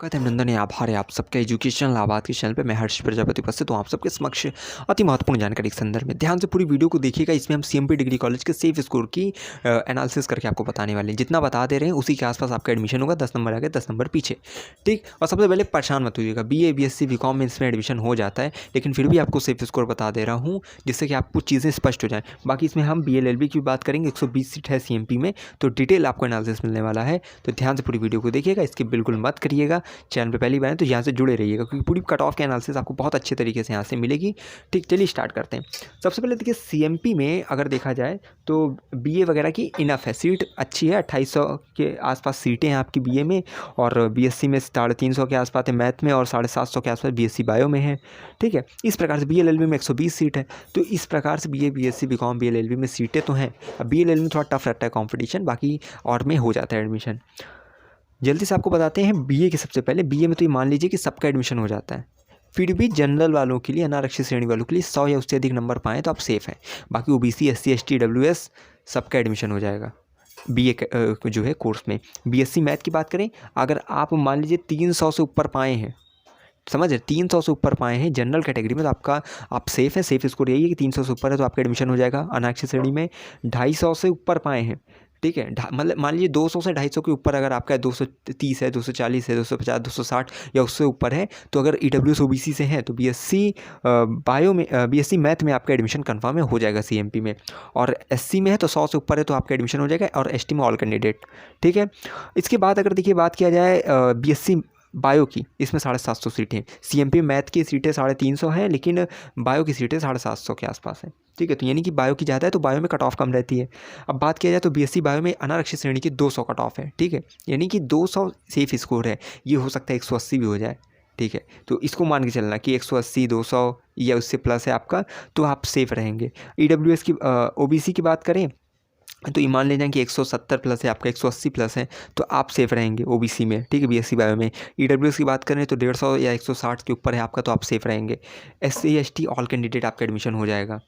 कहते हैं नंदन आभार है आप सबके एजुकेशन लाभार्थ के चैनल पे। मैं हर्ष प्रजापति उपस्थित हूँ आप सबके समक्ष अति महत्वपूर्ण जानकारी के संदर्भ में। ध्यान से पूरी वीडियो को देखिएगा। इसमें हम सीएमपी डिग्री कॉलेज के सेफ स्कोर की एनालिसिस करके आपको बताने वाले हैं। जितना बता दे रहे हैं उसी के आसपास आपका एडमिशन होगा। 10 नंबर आगे 10 नंबर पीछे, ठीक। और सबसे पहले परेशान मत होइएगा। BA BSc BCom में इसमें एडमिशन हो जाता है, लेकिन फिर भी आपको सेफ स्कोर बता दे रहा हूँ जिससे कि आपको चीज़ें स्पष्ट हो जाएँ। बाकी इसमें हम BLLB की बात करेंगे। 120 सीट है CMP में, तो डिटेल आपको एनालिसिस मिलने वाला है। तो ध्यान से पूरी वीडियो को देखिएगा, इसके बिल्कुल मत करिएगा। चैनल पर पहली बार तो यहाँ से जुड़े रहिएगा, क्योंकि पूरी कट ऑफ के एनालिसिस आपको बहुत अच्छे तरीके से यहाँ से मिलेगी। ठीक, चलिए स्टार्ट करते हैं। सबसे पहले देखिए CMP में अगर देखा जाए तो BA वगैरह की इनफ है, सीट अच्छी है। 2800 के आसपास सीटें हैं आपकी BA में, और BSc में 350 के आसपास है मैथ में, और 750 के आसपास BSc बायो में है। ठीक है, इस प्रकार से BLLB में 120 सीट है। तो इस प्रकार से BA BSc BCom BLLB में सीटें तो हैं। अब BLLB में थोड़ा टफ रहता है कॉम्पिटिशन, बाकी और में हो जाता है एडमिशन। जल्दी से आपको बताते हैं BA के। सबसे पहले BA में तो ये मान लीजिए कि सबका एडमिशन हो जाता है। फिर भी जनरल वालों के लिए, अनारक्षित श्रेणी वालों के लिए 100 या उससे अधिक नंबर पाएँ तो आप सेफ़ हैं। बाकी OBC SC ST WS सबका एडमिशन हो जाएगा BA जो है कोर्स में। BSc मैथ की बात करें, अगर आप मान लीजिए 300 से ऊपर पाए हैं, समझ रहे, 300 से ऊपर पाए हैं जनरल कैटेगरी में, तो आप सेफ़ हैं। सेफ स्कोर यही है कि 300 से ऊपर है तो आपका एडमिशन हो जाएगा। अनारक्षित श्रेणी में 250 से ऊपर पाए हैं, ठीक है, मतलब मान लीजिए 200 से 250 के ऊपर अगर आपका 230 है, 240 है, 250, 260 या उससे ऊपर है, तो अगर EWS OBC से है तो BSc बायो में, BSc मैथ में आपका एडमिशन कन्फर्म है, हो जाएगा CMP में। और SC में है तो 100 से ऊपर है तो आपका एडमिशन हो जाएगा, और ST में ऑल कैंडिडेट। ठीक है, इसके बाद अगर देखिए बात किया जाए BSc बायो की, इसमें 750 सीटें हैं। CMP मैथ की सीटें 350 हैं, लेकिन बायो की सीटें 750 के आसपास हैं। ठीक है, तो यानी कि बायो की ज़्यादा है तो बायो में कट ऑफ कम रहती है। अब बात किया जाए तो BSc बायो में अनारक्षित श्रेणी की 200 कट ऑफ है। ठीक है, यानी कि 200 सेफ स्कोर है। ये हो सकता है 180 भी हो जाए। ठीक है, तो इसको मान के चलना कि 180 200 या उससे प्लस है आपका, तो आप सेफ़ रहेंगे। EWS की OBC की बात करें तो ये मान लीजिए कि 170 प्लस है आपका, 180 प्लस है, तो आप सेफ़ रहेंगे OBC में। ठीक है, BSc बायो में। EWS की बात करें तो 150 या 160 के ऊपर है आपका, तो आप सेफ़ रहेंगे। SC ST ऑल कैंडिडेट आपका एडमिशन हो जाएगा।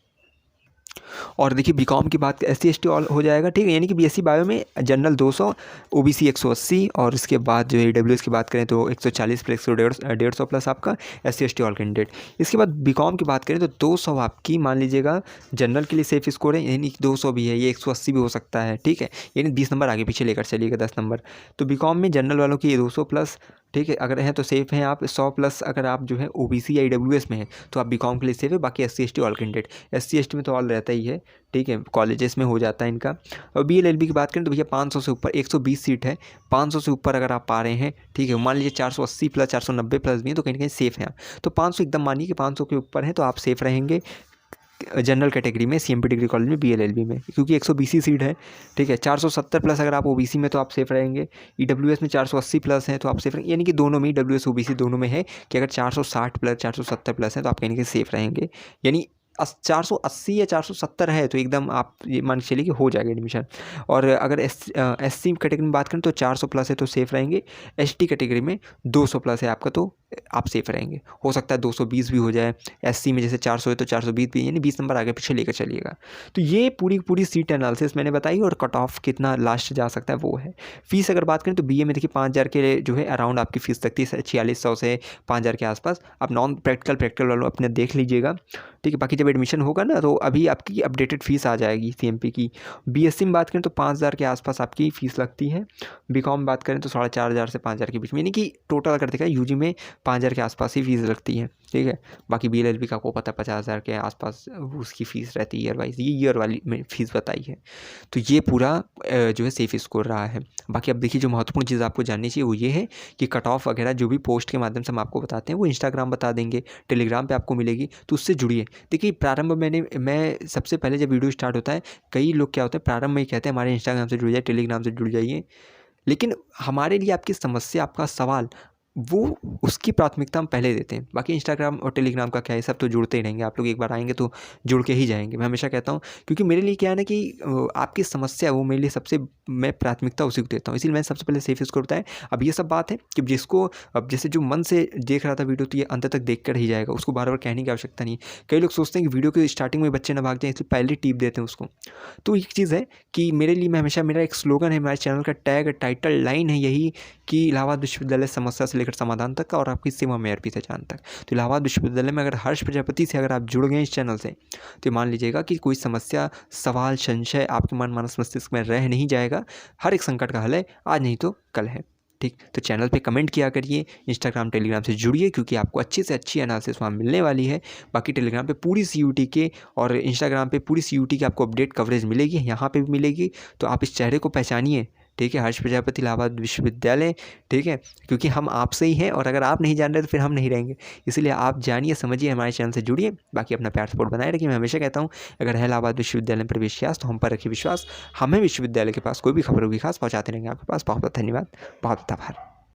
और देखिए BCom की बात SC ST ऑल हो जाएगा। ठीक है, यानी कि BSc बायो में जनरल 200, OBC 180, और इसके बाद जो EWS की बात करें तो 140 प्लस 150 प्लस आपका SC ST ऑल कैंडिडेट। इसके बाद BCom की बात करें तो 200 आपकी मान लीजिएगा जनरल के लिए सेफ स्कोर है, यानी कि 200 भी है, ये 180 भी हो सकता है। ठीक है, यानी 20 नंबर आगे पीछे लेकर चलिएगा, 10 नंबर। तो BCom में जनरल वालों की ये 200 प्लस, ठीक है, अगर हैं तो सेफ़ हैं आप। 100 प्लस अगर आप जो है OBC या EWS में है तो आप BCom के लिए सेफ़ है। बाकी SC ST all candidate, SC ST में तो ऑल रहता ही है। ठीक है, कॉलेजेस में हो जाता है इनका। और BLLB की बात करें तो भैया 500 से ऊपर, 120 सीट है, 500 से ऊपर अगर आप पा रहे हैं, ठीक है, मान लीजिए 480 प्लस 490 प्लस भी है तो कहीं ना कहीं सेफ़ हैं आप। तो 500 एकदम मानिए कि 500 के ऊपर है तो आप सेफ़ रहेंगे जनरल कैटेगरी में, CMP डिग्री कॉलेज में, BLLB में, क्योंकि 120 सीट है। ठीक है, 470 प्लस अगर आप OBC में तो आप सेफ़ रहेंगे। EWS में 480 प्लस है तो आप सेफ़ रहेंगे, यानी कि दोनों में EWS OBC दोनों में है कि अगर 460 प्लस 470 प्लस है तो आप कहीं ना कहीं सेफ़ रहेंगे। यानी 480 या 470 है तो एकदम आप ये मान के चलिए कि हो जाएगा एडमिशन। और अगर SC कैटेगरी में बात करें तो 400 प्लस है तो सेफ़ रहेंगे। ST कैटेगरी में 200 प्लस है आपका तो आप सेफ़ रहेंगे। हो सकता है 220 भी हो जाए। SC में जैसे 400 है तो 420 भी, यानी 20 नंबर आगे पीछे लेकर चलिएगा। तो ये पूरी सीट एनालिसिस मैंने बताई, और कट ऑफ कितना लास्ट जा सकता है वो है। फ़ीस अगर बात करें तो BA में देखिए 5000 के जो है अराउंड आपकी फ़ीस लगती है, 4600 से 5000 के आसपास। आप नॉन प्रैक्टिकल वालों अपने देख लीजिएगा। ठीक है, बाकी जब एडमिशन होगा ना तो अभी आपकी अपडेटेड फ़ीस आ जाएगी CMP की। BSc में बात करें तो 5000 के आसपास आपकी फ़ीस लगती है। BCom बात करें तो 4500 से 5000 के बीच में, यानी कि टोटल अगर देखा UG में 5000 के आसपास ही फ़ीस लगती है। ठीक है, बाकी BLLB का आपको पता है 50,000 के आसपास उसकी फ़ीस रहती है ईयर वाइज। ये ईयर वाली में फ़ीस बताई है। तो ये पूरा जो है सेफ स्कोर रहा है। बाकी अब देखिए जो महत्वपूर्ण चीज़ आपको जाननी चाहिए वो ये है कि कट ऑफ वगैरह जो भी पोस्ट के माध्यम से हम आपको बताते हैं वो इंस्टाग्राम बता देंगे, टेलीग्राम पे आपको मिलेगी, तो उससे जुड़िए। देखिए प्रारंभ मैं सबसे पहले जब वीडियो स्टार्ट होता है, कई लोग क्या होता है प्रारंभ में ही कहते हैं हमारे इंस्टाग्राम से जुड़ जाइए, टेलीग्राम से जुड़ जाइए, लेकिन हमारे लिए आपकी समस्या, आपका सवाल, वो उसकी प्राथमिकता हम पहले देते हैं। बाकी इंस्टाग्राम और टेलीग्राम का क्या है, सब तो जुड़ते ही रहेंगे। आप लोग एक बार आएँगे तो जुड़ के ही जाएँगे। मैं हमेशा कहता हूँ, क्योंकि मेरे लिए क्या है ना कि आपकी समस्या वो मेरे लिए सबसे, मैं प्राथमिकता उसी को देता हूँ, इसीलिए मैंने सबसे पहले सेफ स्कोर बताया। अब ये सब बात है कि जिसको, अब जैसे जो मन से देख रहा था वीडियो तो ये अंत तक देख कर ही जाएगा, उसको बार-बार कहने की आवश्यकता नहीं है। कई लोग सोचते हैं कि वीडियो के स्टार्टिंग में बच्चे ना भाग जाएँ इसलिए पहले टिप देते हैं उसको। तो एक चीज़ है कि मेरे लिए, मैं हमेशा, मेरा एक स्लोगन है, हमारे चैनल का टैग टाइटल लाइन है यही कि इलाहाबाद विश्वविद्यालय समस्या से लेकर लेकर समाधान तक का और आपकी सेवा में अर्पित है जान तक। तो इलाहाबाद विश्वविद्यालय में अगर हर्ष प्रजापति से अगर आप जुड़ गए इस चैनल से, तो मान लीजिएगा कि कोई समस्या, सवाल, संशय आपके मन मानस मस्तिष्क में रह नहीं जाएगा। हर एक संकट का हल है, आज नहीं तो कल है। ठीक, तो चैनल पे कमेंट किया करिए, इंस्टाग्राम टेलीग्राम से जुड़िए, क्योंकि आपको अच्छी से अच्छी एनालिसिस वहाँ मिलने वाली है। बाकी टेलीग्राम पे पूरी सीयूटी के और इंस्टाग्राम पे पूरी सीयूटी की आपको अपडेट कवरेज मिलेगी, यहाँ पे भी मिलेगी। तो आप इस चेहरे को पहचानिए, ठीक है, हर्ष प्रजापति इलाहाबाद विश्वविद्यालय, ठीक है, क्योंकि हम आपसे ही हैं और अगर आप नहीं जान रहे तो फिर हम नहीं रहेंगे। इसलिए आप जानिए, समझिए, हमारे चैनल से जुड़िए। बाकी अपना प्यार सपोर्ट बनाए रखिए। मैं हमेशा कहता हूँ, अगर है इलाहाबाद विश्वविद्यालय में प्रवेश किया तो हम पर रखिए विश्वास। हमें विश्वविद्यालय के पास कोई भी खबर होगी खास पहुँचाते रहेंगे आपके पास। बहुत बहुत धन्यवाद, बहुत बहुत आभार।